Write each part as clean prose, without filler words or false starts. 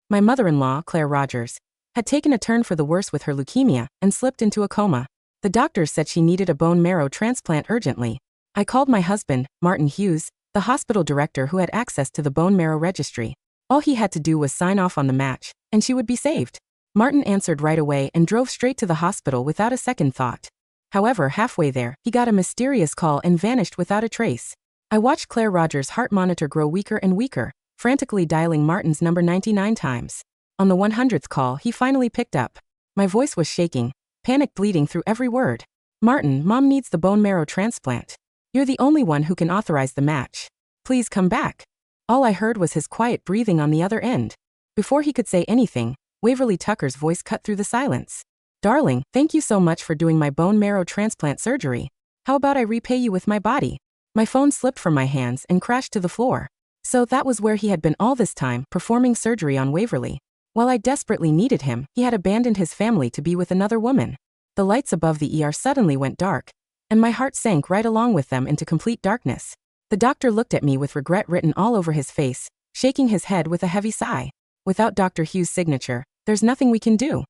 My mother-in-law, Claire Rogers, had taken a turn for the worse with her leukemia and slipped into a coma. The doctors said she needed a bone marrow transplant urgently. I called my husband, Martin Hughes, the hospital director who had access to the bone marrow registry. All he had to do was sign off on the match, and she would be saved. Martin answered right away and drove straight to the hospital without a second thought. However, halfway there, he got a mysterious call and vanished without a trace. I watched Claire Rogers' heart monitor grow weaker and weaker, frantically dialing Martin's number 99 times. On the 100th call, he finally picked up. My voice was shaking, panic bleeding through every word. "Martin, Mom needs the bone marrow transplant. You're the only one who can authorize the match. Please come back." All I heard was his quiet breathing on the other end. Before he could say anything, Waverly Tucker's voice cut through the silence. "Darling, thank you so much for doing my bone marrow transplant surgery. How about I repay you with my body?" My phone slipped from my hands and crashed to the floor. So that was where he had been all this time, performing surgery on Waverly. While I desperately needed him, he had abandoned his family to be with another woman. The lights above the ER suddenly went dark, and my heart sank right along with them into complete darkness. The doctor looked at me with regret written all over his face, shaking his head with a heavy sigh. "Without Dr. Hughes' signature, there's nothing we can do."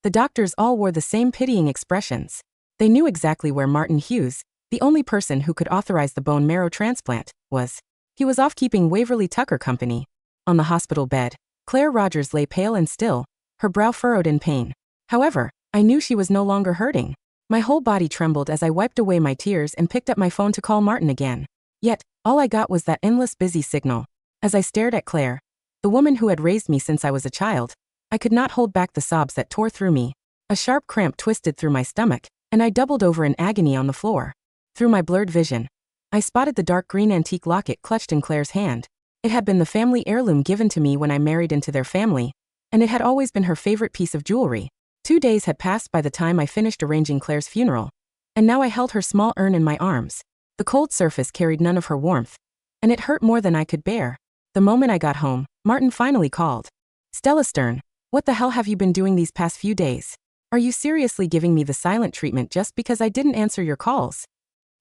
The doctors all wore the same pitying expressions. They knew exactly where Martin Hughes, the only person who could authorize the bone marrow transplant, was. He was off keeping Waverly Tucker company. On the hospital bed, Claire Rogers lay pale and still, her brow furrowed in pain. However, I knew she was no longer hurting. My whole body trembled as I wiped away my tears and picked up my phone to call Martin again. Yet, all I got was that endless busy signal. As I stared at Claire, the woman who had raised me since I was a child, I could not hold back the sobs that tore through me. A sharp cramp twisted through my stomach, and I doubled over in agony on the floor. Through my blurred vision, I spotted the dark green antique locket clutched in Claire's hand. It had been the family heirloom given to me when I married into their family, and it had always been her favorite piece of jewelry. 2 days had passed by the time I finished arranging Claire's funeral, and now I held her small urn in my arms. The cold surface carried none of her warmth, and it hurt more than I could bear. The moment I got home, Martin finally called. "Stella Stern, what the hell have you been doing these past few days? Are you seriously giving me the silent treatment just because I didn't answer your calls?"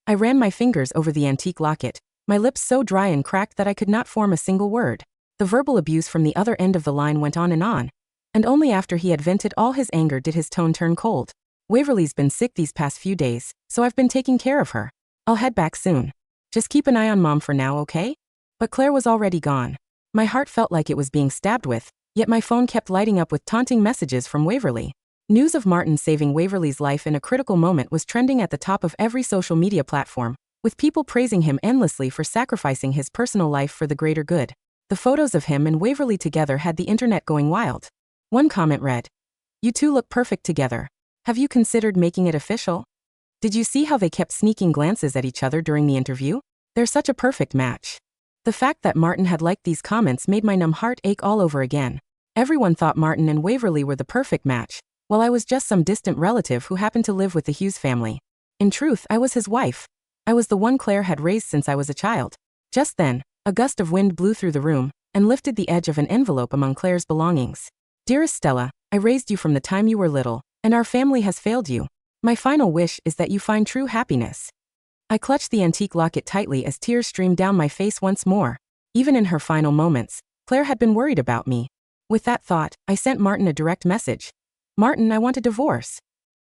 I ran my fingers over the antique locket, my lips so dry and cracked that I could not form a single word. The verbal abuse from the other end of the line went on, and only after he had vented all his anger did his tone turn cold. "Waverly's been sick these past few days, so I've been taking care of her. I'll head back soon. Just keep an eye on Mom for now, okay?" But Claire was already gone. My heart felt like it was being stabbed with, yet my phone kept lighting up with taunting messages from Waverly. News of Martin saving Waverly's life in a critical moment was trending at the top of every social media platform, with people praising him endlessly for sacrificing his personal life for the greater good. The photos of him and Waverly together had the internet going wild. One comment read, "You two look perfect together. Have you considered making it official? Did you see how they kept sneaking glances at each other during the interview? They're such a perfect match." The fact that Martin had liked these comments made my numb heart ache all over again. Everyone thought Martin and Waverly were the perfect match, while I was just some distant relative who happened to live with the Hughes family. In truth, I was his wife. I was the one Claire had raised since I was a child. Just then, a gust of wind blew through the room and lifted the edge of an envelope among Claire's belongings. "Dearest Stella, I raised you from the time you were little, and our family has failed you. My final wish is that you find true happiness." I clutched the antique locket tightly as tears streamed down my face once more. Even in her final moments, Claire had been worried about me. With that thought, I sent Martin a direct message. "Martin, I want a divorce."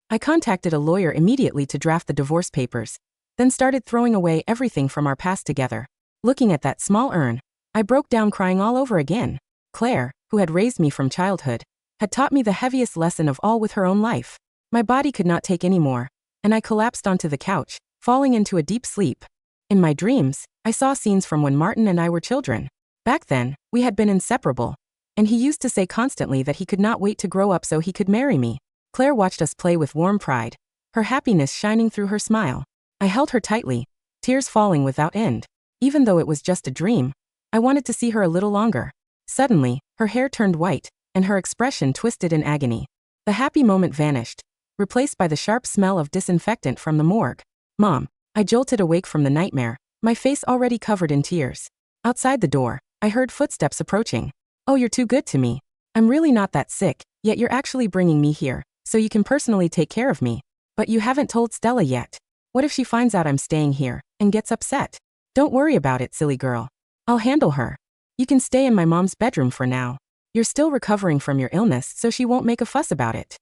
I contacted a lawyer immediately to draft the divorce papers, then started throwing away everything from our past together. Looking at that small urn, I broke down crying all over again. Claire, who had raised me from childhood, had taught me the heaviest lesson of all with her own life. My body could not take any more, and I collapsed onto the couch, falling into a deep sleep. In my dreams, I saw scenes from when Martin and I were children. Back then, we had been inseparable, and he used to say constantly that he could not wait to grow up so he could marry me. Claire watched us play with warm pride, her happiness shining through her smile. I held her tightly, tears falling without end. Even though it was just a dream, I wanted to see her a little longer. Suddenly, her hair turned white, and her expression twisted in agony. The happy moment vanished, replaced by the sharp smell of disinfectant from the morgue. "Mom," I jolted awake from the nightmare, my face already covered in tears. Outside the door, I heard footsteps approaching. "Oh, you're too good to me. I'm really not that sick, yet you're actually bringing me here, so you can personally take care of me. But you haven't told Stella yet. What if she finds out I'm staying here and gets upset?" "Don't worry about it, silly girl. I'll handle her. You can stay in my mom's bedroom for now." You're still recovering from your illness, so she won't make a fuss about it.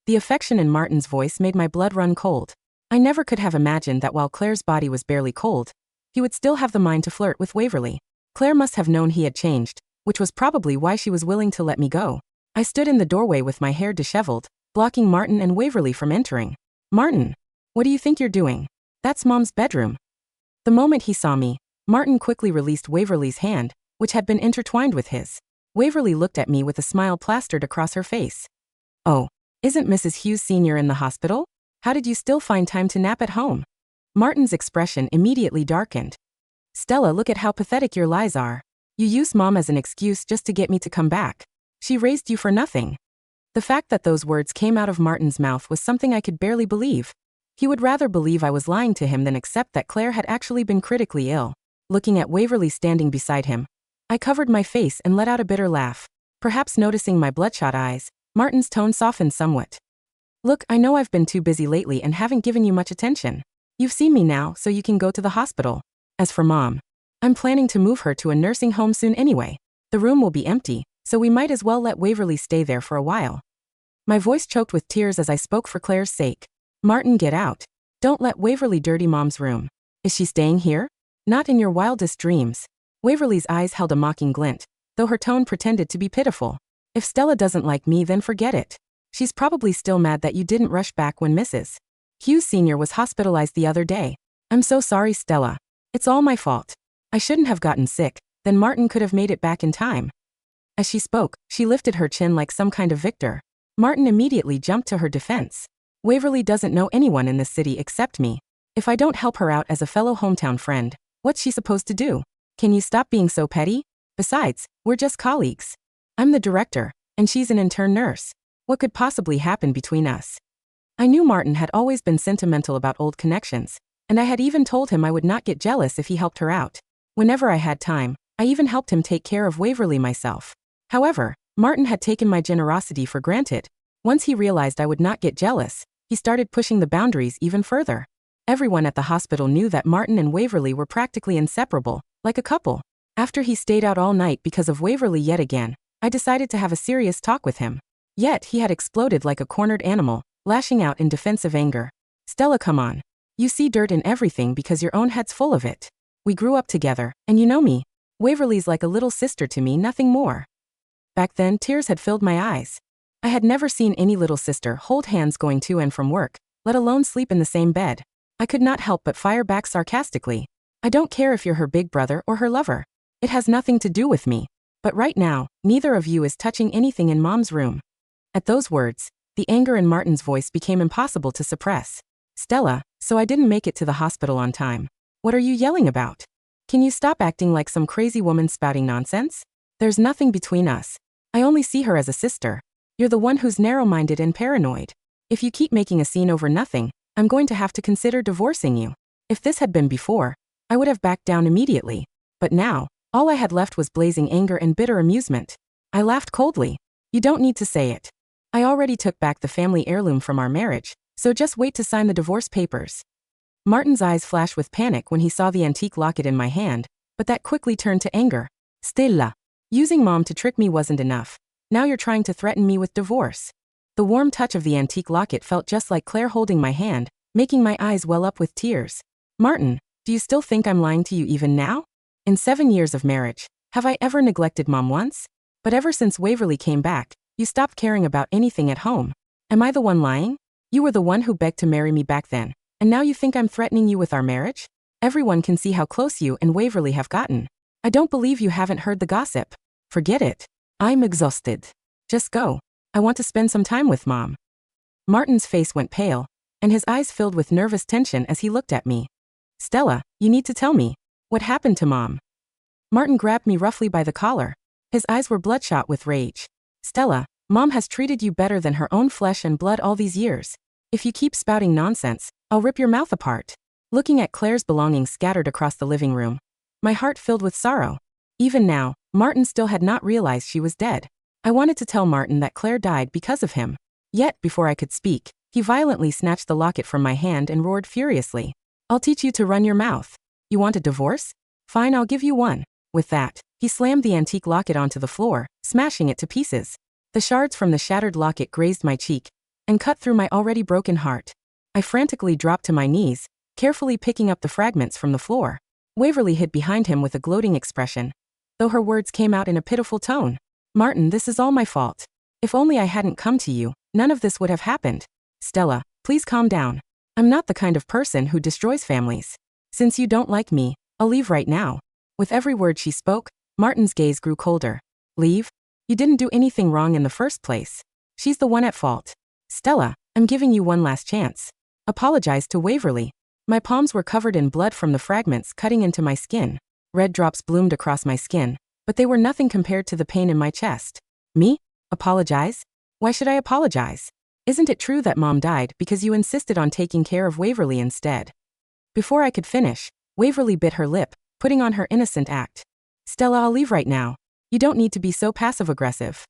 The affection in Martin's voice made my blood run cold. I never could have imagined that while Claire's body was barely cold, he would still have the mind to flirt with Waverly. Claire must have known he had changed, which was probably why she was willing to let me go. I stood in the doorway with my hair disheveled, blocking Martin and Waverly from entering. Martin, what do you think you're doing? That's Mom's bedroom. The moment he saw me, Martin quickly released Waverly's hand, which had been intertwined with his. Waverly looked at me with a smile plastered across her face. Oh, isn't Mrs. Hughes Sr. in the hospital? How did you still find time to nap at home? Martin's expression immediately darkened. Stella, look at how pathetic your lies are. You used Mom as an excuse just to get me to come back. She raised you for nothing. The fact that those words came out of Martin's mouth was something I could barely believe. He would rather believe I was lying to him than accept that Claire had actually been critically ill. Looking at Waverly standing beside him, I covered my face and let out a bitter laugh. Perhaps noticing my bloodshot eyes, Martin's tone softened somewhat. Look, I know I've been too busy lately and haven't given you much attention. You've seen me now, so you can go to the hospital. As for Mom, I'm planning to move her to a nursing home soon anyway. The room will be empty, so we might as well let Waverly stay there for a while. My voice choked with tears as I spoke for Claire's sake. Martin, get out. Don't let Waverly dirty Mom's room. Is she staying here? Not in your wildest dreams. Waverly's eyes held a mocking glint, though her tone pretended to be pitiful. If Stella doesn't like me, then forget it. She's probably still mad that you didn't rush back when Mrs. Hughes Sr. was hospitalized the other day. I'm so sorry, Stella. It's all my fault. I shouldn't have gotten sick, then Martin could have made it back in time. As she spoke, she lifted her chin like some kind of victor. Martin immediately jumped to her defense. Waverly doesn't know anyone in this city except me. If I don't help her out as a fellow hometown friend, what's she supposed to do? Can you stop being so petty? Besides, we're just colleagues. I'm the director, and she's an intern nurse. What could possibly happen between us? I knew Martin had always been sentimental about old connections, and I had even told him I would not get jealous if he helped her out. Whenever I had time, I even helped him take care of Waverly myself. However, Martin had taken my generosity for granted. Once he realized I would not get jealous, he started pushing the boundaries even further. Everyone at the hospital knew that Martin and Waverly were practically inseparable, like a couple. After he stayed out all night because of Waverly yet again, I decided to have a serious talk with him. Yet he had exploded like a cornered animal, lashing out in defensive anger. Stella, come on. You see dirt in everything because your own head's full of it. We grew up together, and you know me. Waverly's like a little sister to me, nothing more. Back then, tears had filled my eyes. I had never seen any little sister hold hands going to and from work, let alone sleep in the same bed. I could not help but fire back sarcastically. I don't care if you're her big brother or her lover. It has nothing to do with me. But right now, neither of you is touching anything in Mom's room. At those words, the anger in Martin's voice became impossible to suppress. Stella, so I didn't make it to the hospital on time. What are you yelling about? Can you stop acting like some crazy woman spouting nonsense? There's nothing between us. I only see her as a sister. You're the one who's narrow-minded and paranoid. If you keep making a scene over nothing, I'm going to have to consider divorcing you. If this had been before, I would have backed down immediately. But now, all I had left was blazing anger and bitter amusement. I laughed coldly. You don't need to say it. I already took back the family heirloom from our marriage, so just wait to sign the divorce papers. Martin's eyes flashed with panic when he saw the antique locket in my hand, but that quickly turned to anger. Stella, using Mom to trick me wasn't enough. Now you're trying to threaten me with divorce. The warm touch of the antique locket felt just like Claire holding my hand, making my eyes well up with tears. Martin, do you still think I'm lying to you even now? In 7 years of marriage, have I ever neglected Mom once? But ever since Waverly came back, you stopped caring about anything at home. Am I the one lying? You were the one who begged to marry me back then, and now you think I'm threatening you with our marriage? Everyone can see how close you and Waverly have gotten. I don't believe you haven't heard the gossip. Forget it. I'm exhausted. Just go. I want to spend some time with Mom. Martin's face went pale, and his eyes filled with nervous tension as he looked at me. Stella, you need to tell me. What happened to Mom? Martin grabbed me roughly by the collar. His eyes were bloodshot with rage. Stella, Mom has treated you better than her own flesh and blood all these years. If you keep spouting nonsense, I'll rip your mouth apart. Looking at Claire's belongings scattered across the living room, my heart filled with sorrow. Even now, Martin still had not realized she was dead. I wanted to tell Martin that Claire died because of him. Yet, before I could speak, he violently snatched the locket from my hand and roared furiously. I'll teach you to run your mouth. You want a divorce? Fine, I'll give you one. With that, he slammed the antique locket onto the floor, smashing it to pieces. The shards from the shattered locket grazed my cheek and cut through my already broken heart. I frantically dropped to my knees, carefully picking up the fragments from the floor. Waverly hid behind him with a gloating expression, though her words came out in a pitiful tone. Martin, this is all my fault. If only I hadn't come to you, none of this would have happened. Stella, please calm down. I'm not the kind of person who destroys families. Since you don't like me, I'll leave right now. With every word she spoke, Martin's gaze grew colder. Leave? You didn't do anything wrong in the first place. She's the one at fault. Stella, I'm giving you one last chance. Apologize to Waverly. My palms were covered in blood from the fragments cutting into my skin. Red drops bloomed across my skin, but they were nothing compared to the pain in my chest. Me? Apologize? Why should I apologize? Isn't it true that Mom died because you insisted on taking care of Waverly instead? Before I could finish, Waverly bit her lip, putting on her innocent act. Stella, I'll leave right now. You don't need to be so passive-aggressive.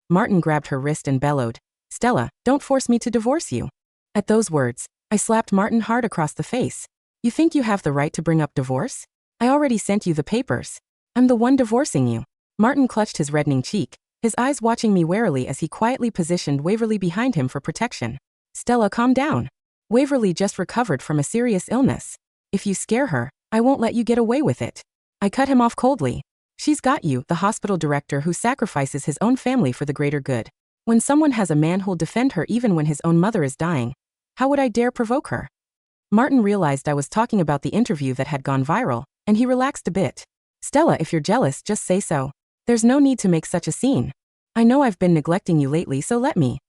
Martin grabbed her wrist and bellowed, Stella, don't force me to divorce you. At those words, I slapped Martin hard across the face. You think you have the right to bring up divorce? I already sent you the papers. I'm the one divorcing you. Martin clutched his reddening cheek, his eyes watching me warily as he quietly positioned Waverly behind him for protection. Stella, calm down. Waverly just recovered from a serious illness. If you scare her, I won't let you get away with it. I cut him off coldly. She's got you, the hospital director who sacrifices his own family for the greater good. When someone has a man who'll defend her even when his own mother is dying, how would I dare provoke her? Martin realized I was talking about the interview that had gone viral, and he relaxed a bit. Stella, if you're jealous, just say so. There's no need to make such a scene. I know I've been neglecting you lately, so let me.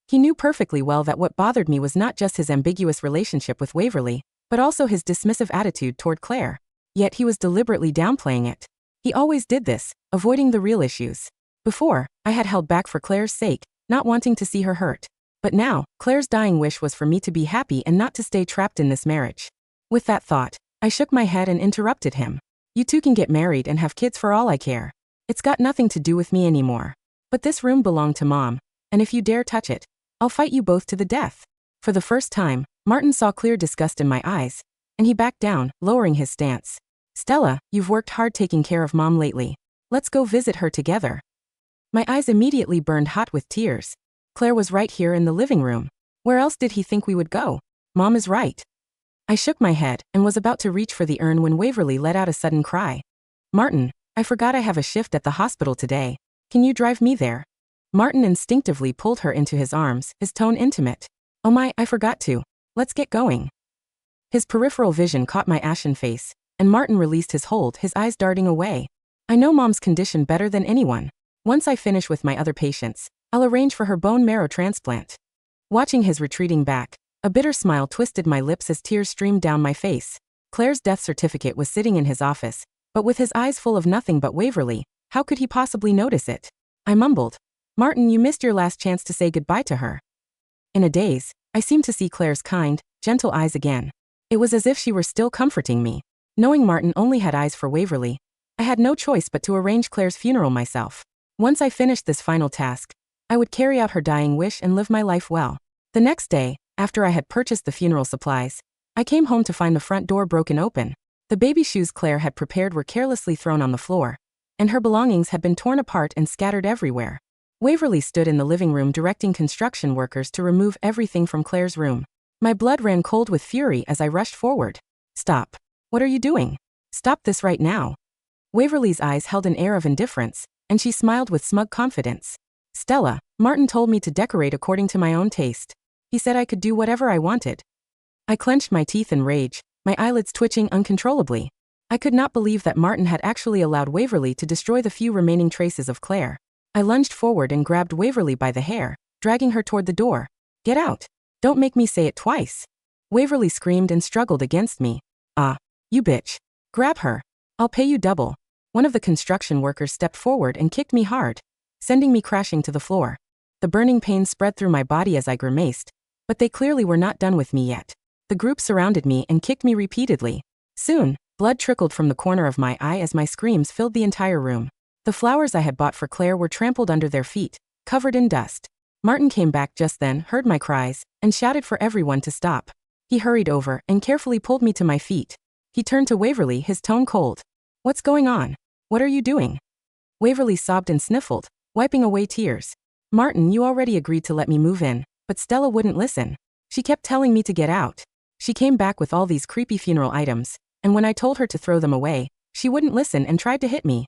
He knew perfectly well that what bothered me was not just his ambiguous relationship with Waverly, but also his dismissive attitude toward Claire. Yet he was deliberately downplaying it. He always did this, avoiding the real issues. Before, I had held back for Claire's sake, not wanting to see her hurt. But now, Claire's dying wish was for me to be happy and not to stay trapped in this marriage. With that thought, I shook my head and interrupted him. You two can get married and have kids for all I care. It's got nothing to do with me anymore. But this room belonged to Mom, and if you dare touch it, I'll fight you both to the death. For the first time, Martin saw clear disgust in my eyes, and he backed down, lowering his stance. Stella, you've worked hard taking care of Mom lately. Let's go visit her together. My eyes immediately burned hot with tears. Claire was right here in the living room. Where else did he think we would go? Mom is right. I shook my head and was about to reach for the urn when Waverly let out a sudden cry. Martin, I forgot I have a shift at the hospital today. Can you drive me there? Martin instinctively pulled her into his arms, his tone intimate. Oh my, I forgot to. Let's get going. His peripheral vision caught my ashen face, and Martin released his hold, his eyes darting away. I know Mom's condition better than anyone. Once I finish with my other patients, I'll arrange for her bone marrow transplant. Watching his retreating back, a bitter smile twisted my lips as tears streamed down my face. Claire's death certificate was sitting in his office, but with his eyes full of nothing but Waverly, how could he possibly notice it? I mumbled, Martin, you missed your last chance to say goodbye to her. In a daze, I seemed to see Claire's kind, gentle eyes again. It was as if she were still comforting me. Knowing Martin only had eyes for Waverly, I had no choice but to arrange Claire's funeral myself. Once I finished this final task, I would carry out her dying wish and live my life well. The next day, after I had purchased the funeral supplies, I came home to find the front door broken open. The baby shoes Claire had prepared were carelessly thrown on the floor, and her belongings had been torn apart and scattered everywhere. Waverly stood in the living room directing construction workers to remove everything from Claire's room. My blood ran cold with fury as I rushed forward. Stop. What are you doing? Stop this right now. Waverly's eyes held an air of indifference, and she smiled with smug confidence. Stella, Martin told me to decorate according to my own taste. He said I could do whatever I wanted. I clenched my teeth in rage, my eyelids twitching uncontrollably. I could not believe that Martin had actually allowed Waverly to destroy the few remaining traces of Claire. I lunged forward and grabbed Waverly by the hair, dragging her toward the door. Get out. Don't make me say it twice. Waverly screamed and struggled against me. Ah, you bitch. Grab her. I'll pay you double. One of the construction workers stepped forward and kicked me hard, sending me crashing to the floor. The burning pain spread through my body as I grimaced, but they clearly were not done with me yet. The group surrounded me and kicked me repeatedly. Soon, blood trickled from the corner of my eye as my screams filled the entire room. The flowers I had bought for Claire were trampled under their feet, covered in dust. Martin came back just then, heard my cries, and shouted for everyone to stop. He hurried over and carefully pulled me to my feet. He turned to Waverly, his tone cold. What's going on? What are you doing? Waverly sobbed and sniffled, wiping away tears. Martin, you already agreed to let me move in, but Stella wouldn't listen. She kept telling me to get out. She came back with all these creepy funeral items, and when I told her to throw them away, she wouldn't listen and tried to hit me.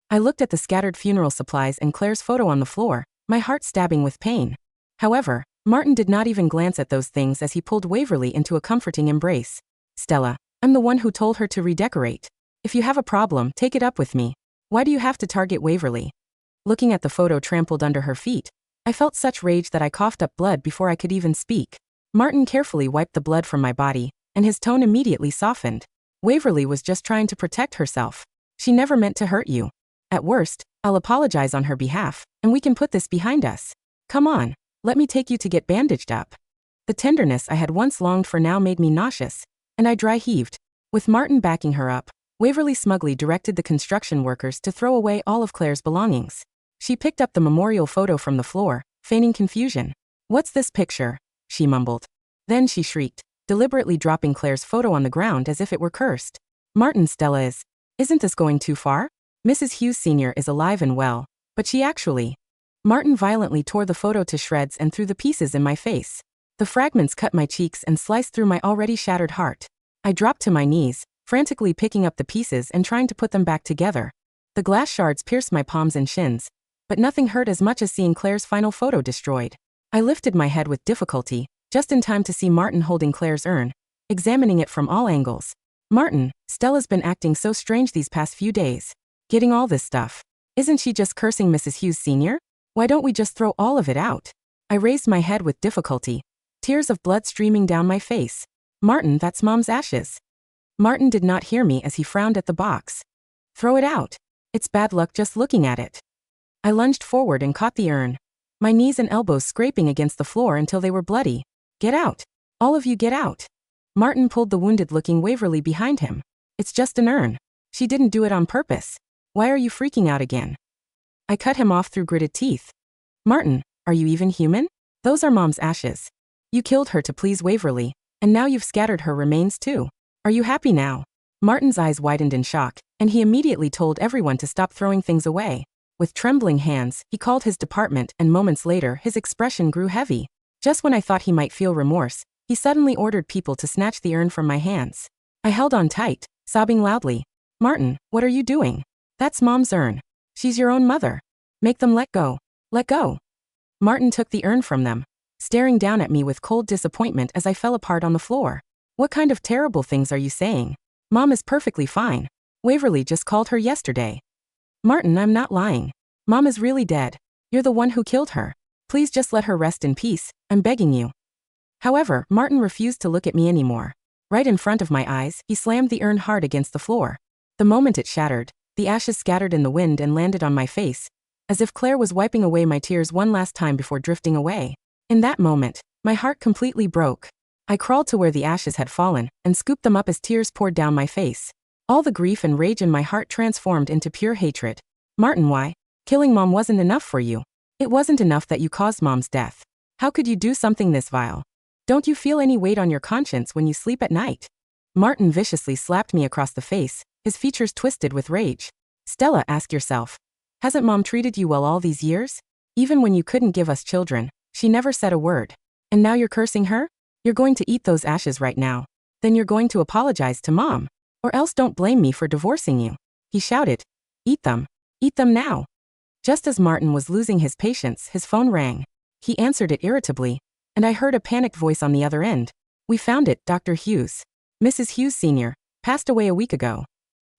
I looked at the scattered funeral supplies and Claire's photo on the floor, my heart stabbing with pain. However, Martin did not even glance at those things as he pulled Waverly into a comforting embrace. Stella, I'm the one who told her to redecorate. If you have a problem, take it up with me. Why do you have to target Waverly? Looking at the photo trampled under her feet, I felt such rage that I coughed up blood before I could even speak. Martin carefully wiped the blood from my body, and his tone immediately softened. Waverly was just trying to protect herself. She never meant to hurt you. At worst, I'll apologize on her behalf, and we can put this behind us. Come on, let me take you to get bandaged up. The tenderness I had once longed for now made me nauseous, and I dry heaved. With Martin backing her up, Waverly smugly directed the construction workers to throw away all of Claire's belongings. She picked up the memorial photo from the floor, feigning confusion. What's this picture? She mumbled. Then she shrieked, deliberately dropping Claire's photo on the ground as if it were cursed. Martin, Stella isn't this going too far? Mrs. Hughes Sr. is alive and well, but she actually... Martin violently tore the photo to shreds and threw the pieces in my face. The fragments cut my cheeks and sliced through my already shattered heart. I dropped to my knees, frantically picking up the pieces and trying to put them back together. The glass shards pierced my palms and shins, but nothing hurt as much as seeing Claire's final photo destroyed. I lifted my head with difficulty, just in time to see Martin holding Claire's urn, examining it from all angles. Martin, Stella's been acting so strange these past few days. Getting all this stuff. Isn't she just cursing Mrs. Hughes Sr.? Why don't we just throw all of it out? I raised my head with difficulty, tears of blood streaming down my face. Martin, that's Mom's ashes. Martin did not hear me as he frowned at the box. Throw it out. It's bad luck just looking at it. I lunged forward and caught the urn, my knees and elbows scraping against the floor until they were bloody. Get out. All of you get out. Martin pulled the wounded-looking Waverly behind him. It's just an urn. She didn't do it on purpose. Why are you freaking out again? I cut him off through gritted teeth. Martin, are you even human? Those are Mom's ashes. You killed her to please Waverly, and now you've scattered her remains too. Are you happy now? Martin's eyes widened in shock, and he immediately told everyone to stop throwing things away. With trembling hands, he called his department, and moments later his expression grew heavy. Just when I thought he might feel remorse, he suddenly ordered people to snatch the urn from my hands. I held on tight, sobbing loudly. Martin, what are you doing? That's Mom's urn. She's your own mother. Make them let go. Let go. Martin took the urn from them, staring down at me with cold disappointment as I fell apart on the floor. What kind of terrible things are you saying? Mom is perfectly fine. Waverly just called her yesterday. Martin, I'm not lying. Mom is really dead. You're the one who killed her. Please just let her rest in peace, I'm begging you. However, Martin refused to look at me anymore. Right in front of my eyes, he slammed the urn hard against the floor. The moment it shattered, the ashes scattered in the wind and landed on my face, as if Claire was wiping away my tears one last time before drifting away. In that moment, my heart completely broke. I crawled to where the ashes had fallen and scooped them up as tears poured down my face. All the grief and rage in my heart transformed into pure hatred. Martin, why? Killing Mom wasn't enough for you. It wasn't enough that you caused Mom's death. How could you do something this vile? Don't you feel any weight on your conscience when you sleep at night? Martin viciously slapped me across the face, his features twisted with rage. Stella, ask yourself. Hasn't Mom treated you well all these years? Even when you couldn't give us children, she never said a word. And now you're cursing her? You're going to eat those ashes right now. Then you're going to apologize to Mom. Or else don't blame me for divorcing you. He shouted. Eat them. Eat them now. Just as Martin was losing his patience, his phone rang. He answered it irritably, and I heard a panicked voice on the other end. We found it, Dr. Hughes. Mrs. Hughes Sr. passed away a week ago.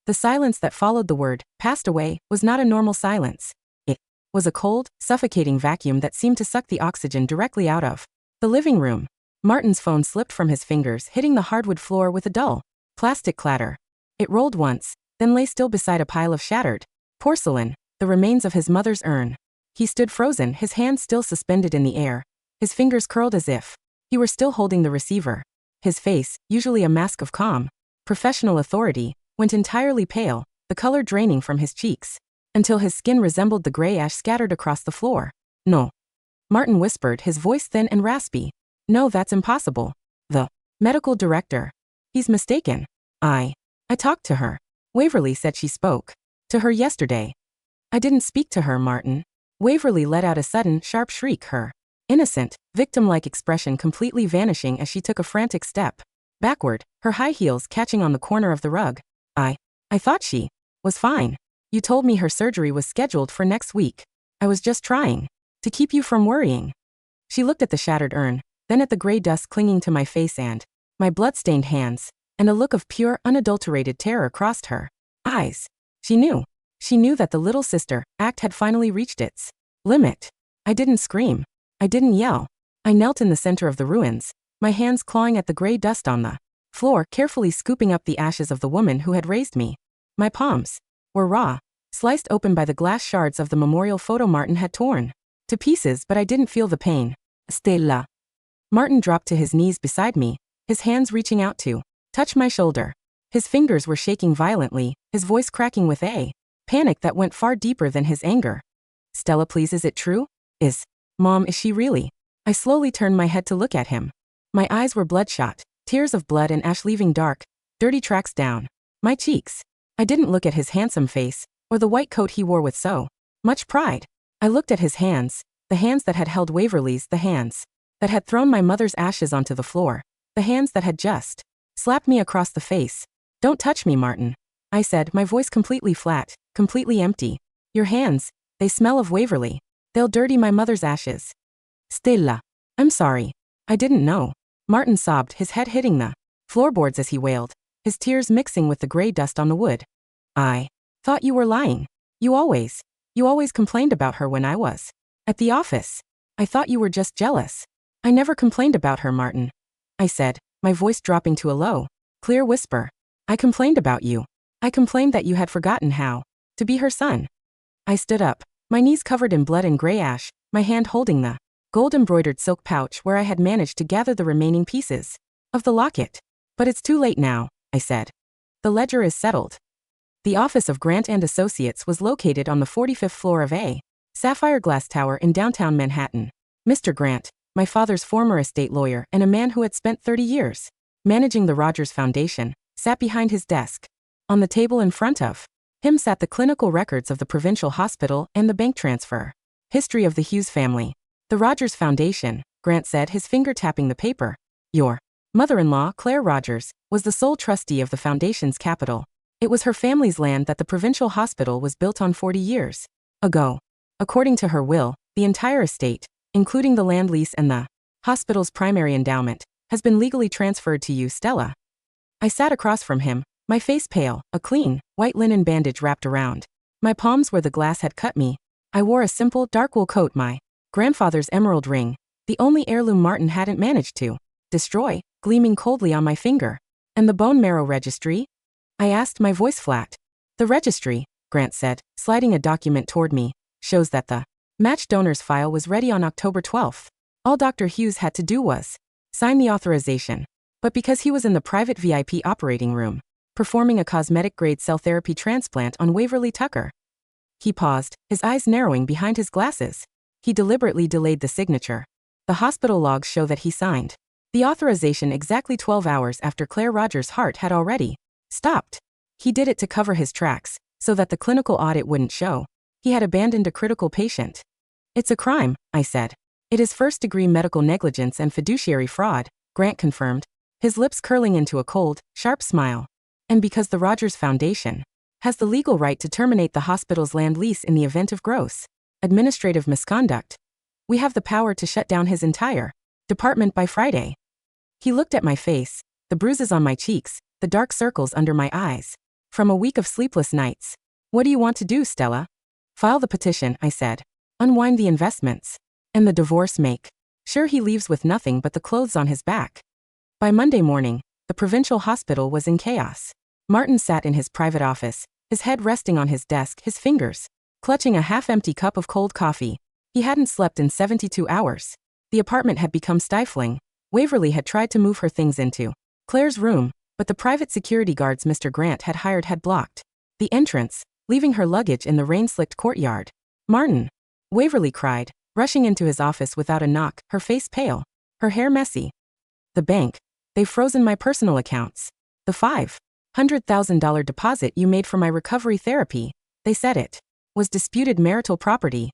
The silence that followed the word, passed away, was not a normal silence. It was a cold, suffocating vacuum that seemed to suck the oxygen directly out of the living room. Martin's phone slipped from his fingers, hitting the hardwood floor with a dull, plastic clatter. It rolled once, then lay still beside a pile of shattered porcelain, the remains of his mother's urn. He stood frozen, his hands still suspended in the air, his fingers curled as if he were still holding the receiver. His face, usually a mask of calm, professional authority, went entirely pale, the color draining from his cheeks, until his skin resembled the gray ash scattered across the floor. No. Martin whispered, his voice thin and raspy. No, that's impossible. The medical director. He's mistaken. I talked to her. Waverly said she spoke to her yesterday. I didn't speak to her, Martin. Waverly let out a sudden, sharp shriek, her innocent, victim-like expression completely vanishing as she took a frantic step backward, her high heels catching on the corner of the rug. I thought she was fine. You told me her surgery was scheduled for next week. I was just trying to keep you from worrying. She looked at the shattered urn, then at the gray dust clinging to my face and my blood-stained hands, and a look of pure, unadulterated terror crossed her eyes. She knew that the little sister act had finally reached its limit. I didn't scream. I didn't yell. I knelt in the center of the ruins, my hands clawing at the gray dust on the floor, carefully scooping up the ashes of the woman who had raised me. My palms were raw, sliced open by the glass shards of the memorial photo Martin had torn to pieces, but I didn't feel the pain. Stella. Martin dropped to his knees beside me, his hands reaching out to touch my shoulder. His fingers were shaking violently, his voice cracking with a panic that went far deeper than his anger. Stella, please, is it true? Mom, is she really? I slowly turned my head to look at him. My eyes were bloodshot, tears of blood and ash leaving dark, dirty tracks down my cheeks. I didn't look at his handsome face, or the white coat he wore with so much pride. I looked at his hands, the hands that had held Waverly's, the hands that had thrown my mother's ashes onto the floor, the hands that had just slapped me across the face. Don't touch me, Martin, I said, my voice completely flat, completely empty. Your hands, they smell of Waverly. They'll dirty my mother's ashes. Stella. I'm sorry. I didn't know. Martin sobbed, his head hitting the floorboards as he wailed, his tears mixing with the gray dust on the wood. I thought you were lying. You always complained about her when I was at the office. I thought you were just jealous. I never complained about her, Martin, I said, my voice dropping to a low, clear whisper. I complained about you. I complained that you had forgotten how to be her son. I stood up, my knees covered in blood and gray ash, my hand holding the gold-embroidered silk pouch where I had managed to gather the remaining pieces of the locket. But it's too late now, I said. The ledger is settled. The office of Grant & Associates was located on the 45th floor of a sapphire glass tower in downtown Manhattan. Mr. Grant, my father's former estate lawyer and a man who had spent 30 years managing the Rogers Foundation, sat behind his desk. On the table in front of him sat the clinical records of the provincial hospital and the bank transfer history of the Hughes family. The Rogers Foundation, Grant said, his finger tapping the paper. Your mother-in-law, Claire Rogers, was the sole trustee of the foundation's capital. It was her family's land that the provincial hospital was built on 40 years ago. According to her will, the entire estate, including the land lease and the hospital's primary endowment, has been legally transferred to you, Stella. I sat across from him, my face pale, a clean, white linen bandage wrapped around my palms where the glass had cut me. I wore a simple, dark wool coat, my grandfather's emerald ring, the only heirloom Martin hadn't managed to destroy, gleaming coldly on my finger. And the bone marrow registry? I asked, my voice flat. The registry, Grant said, sliding a document toward me, shows that the matched donor's file was ready on October 12th. All Dr. Hughes had to do was sign the authorization. But because he was in the private VIP operating room, performing a cosmetic-grade cell therapy transplant on Waverly Tucker. He paused, his eyes narrowing behind his glasses. He deliberately delayed the signature. The hospital logs show that he signed the authorization exactly 12 hours after Claire Rogers' heart had already stopped. He did it to cover his tracks, so that the clinical audit wouldn't show he had abandoned a critical patient. It's a crime, I said. It is first-degree medical negligence and fiduciary fraud, Grant confirmed, his lips curling into a cold, sharp smile. And because the Rogers Foundation has the legal right to terminate the hospital's land lease in the event of gross administrative misconduct, we have the power to shut down his entire department by Friday. He looked at my face, the bruises on my cheeks, the dark circles under my eyes. From a week of sleepless nights. What do you want to do, Stella? File the petition, I said. Unwind the investments. And the divorce make sure he leaves with nothing but the clothes on his back. By Monday morning, the provincial hospital was in chaos. Martin sat in his private office, his head resting on his desk, his fingers clutching a half-empty cup of cold coffee. He hadn't slept in 72 hours. The apartment had become stifling. Waverly had tried to move her things into Claire's room, but the private security guards Mr. Grant had hired had blocked the entrance, leaving her luggage in the rain-slicked courtyard. Martin! Waverly cried, rushing into his office without a knock, her face pale, her hair messy. The bank. They've frozen my personal accounts. The $500,000 deposit you made for my recovery therapy, they said it was disputed marital property.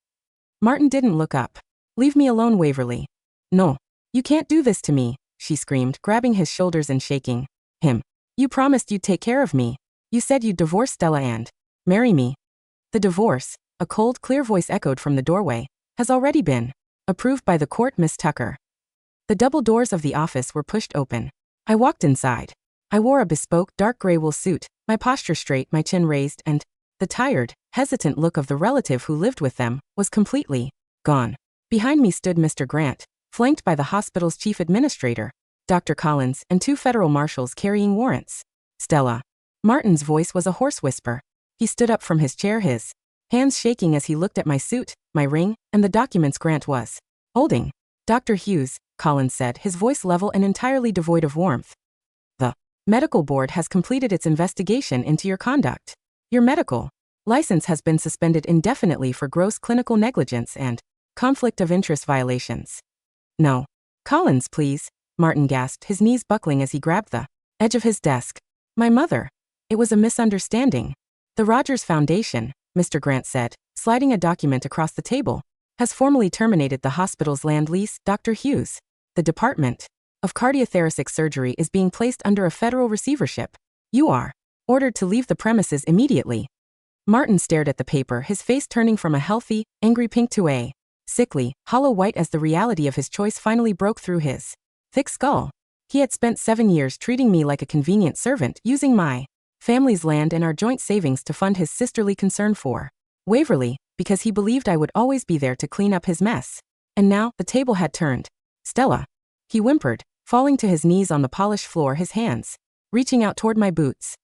Martin didn't look up. Leave me alone, Waverly. No. You can't do this to me, she screamed, grabbing his shoulders and shaking him. You promised you'd take care of me. You said you'd divorce Stella and marry me. The divorce, a cold, clear voice echoed from the doorway, has already been approved by the court, Miss Tucker. The double doors of the office were pushed open. I walked inside. I wore a bespoke, dark gray wool suit, my posture straight, my chin raised, and the tired, hesitant look of the relative who lived with them was completely gone. Behind me stood Mr. Grant, flanked by the hospital's chief administrator, Dr. Collins, and 2 federal marshals carrying warrants. Stella. Martin's voice was a hoarse whisper. He stood up from his chair, his hands shaking as he looked at my suit, my ring, and the documents Grant was holding. Dr. Hughes, Collins said, his voice level and entirely devoid of warmth. The medical board has completed its investigation into your conduct. Your medical license has been suspended indefinitely for gross clinical negligence and conflict of interest violations. No. Collins, please, Martin gasped, his knees buckling as he grabbed the edge of his desk. My mother. It was a misunderstanding. The Rogers Foundation, Mr. Grant said, sliding a document across the table, has formally terminated the hospital's land lease. Dr. Hughes. The Department of Cardiothoracic Surgery is being placed under a federal receivership. You are ordered to leave the premises immediately. Martin stared at the paper, his face turning from a healthy, angry pink to a sickly, hollow white as the reality of his choice finally broke through his thick skull. He had spent 7 years treating me like a convenient servant, using my family's land and our joint savings to fund his sisterly concern for Waverly, because he believed I would always be there to clean up his mess. And now, the table had turned. Stella. He whimpered, falling to his knees on the polished floor, his hands reaching out toward my boots.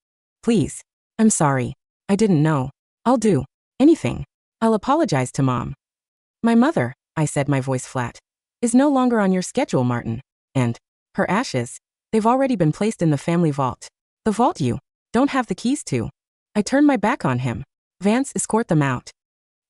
Please. I'm sorry. I didn't know. I'll do anything. I'll apologize to Mom. My mother, I said, my voice flat, is no longer on your schedule, Martin. And her ashes, they've already been placed in the family vault. The vault you don't have the keys to. I turned my back on him. Vance, escort them out.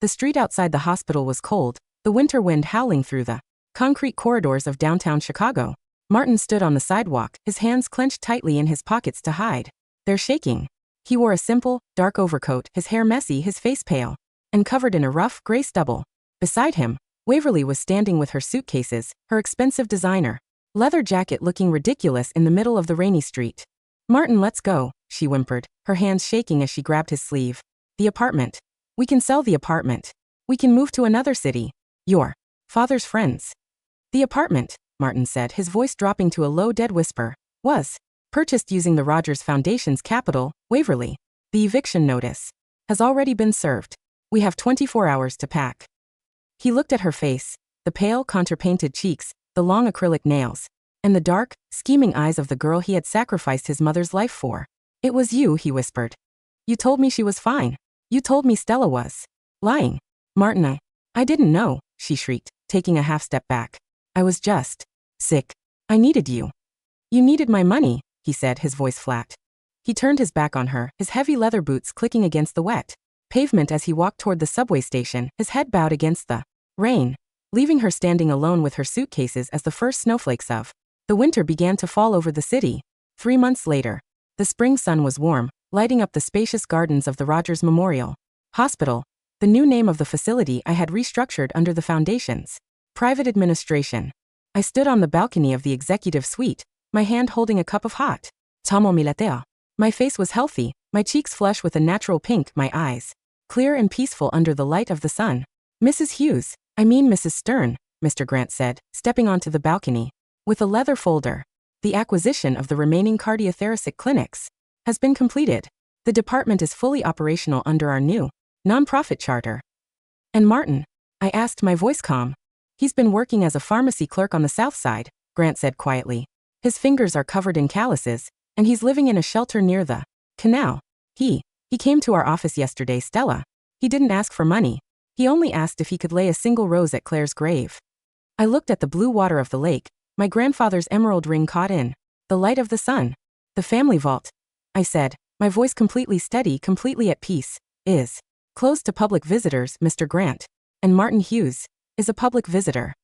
The street outside the hospital was cold, the winter wind howling through the concrete corridors of downtown Chicago. Martin stood on the sidewalk, his hands clenched tightly in his pockets to hide their shaking. He wore a simple, dark overcoat, his hair messy, his face pale and covered in a rough, gray stubble. Beside him, Waverly was standing with her suitcases, her expensive designer leather jacket looking ridiculous in the middle of the rainy street. Martin, let's go, she whimpered, her hands shaking as she grabbed his sleeve. The apartment. We can sell the apartment. We can move to another city. Your father's friends. The apartment, Martin said, his voice dropping to a low, dead whisper, was purchased using the Rogers Foundation's capital, Waverly. The eviction notice has already been served. We have 24 hours to pack. He looked at her face, the pale, contour-painted cheeks, the long acrylic nails, and the dark, scheming eyes of the girl he had sacrificed his mother's life for. It was you, he whispered. You told me she was fine. You told me Stella was lying. Martin, I didn't know, she shrieked, taking a half step back. I was just sick. I needed you. You needed my money, he said, his voice flat. He turned his back on her, his heavy leather boots clicking against the wet pavement as he walked toward the subway station, his head bowed against the rain, leaving her standing alone with her suitcases as the first snowflakes of the winter began to fall over the city. 3 months later, the spring sun was warm, lighting up the spacious gardens of the Rogers Memorial Hospital, the new name of the facility I had restructured under the Foundation's private administration. I stood on the balcony of the executive suite, my hand holding a cup of hot chamomile. My face was healthy, my cheeks flush with a natural pink, my eyes clear and peaceful under the light of the sun. Mrs. Hughes, I mean Mrs. Stern, Mr. Grant said, stepping onto the balcony with a leather folder. The acquisition of the remaining cardiothoracic clinics has been completed. The department is fully operational under our new nonprofit charter. And Martin? I asked, my voice calm. He's been working as a pharmacy clerk on the south side, Grant said quietly. His fingers are covered in calluses, and he's living in a shelter near the canal. He came to our office yesterday, Stella. He didn't ask for money. He only asked if he could lay a single rose at Claire's grave. I looked at the blue water of the lake, my grandfather's emerald ring caught in the light of the sun. The family vault, I said, my voice completely steady, completely at peace, is closed to public visitors, Mr. Grant. And Martin Hughes is a public visitor.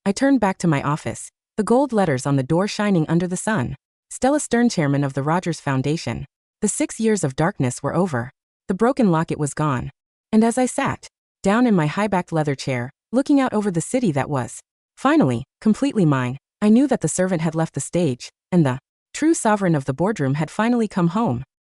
I turned back to my office, the gold letters on the door shining under the sun. Stella Stern, chairman of the Rogers Foundation. The 6 years of darkness were over. The broken locket was gone. And as I sat down in my high-backed leather chair, looking out over the city that was, finally, completely mine. I knew that the servant had left the stage, and the true sovereign of the boardroom had finally come home.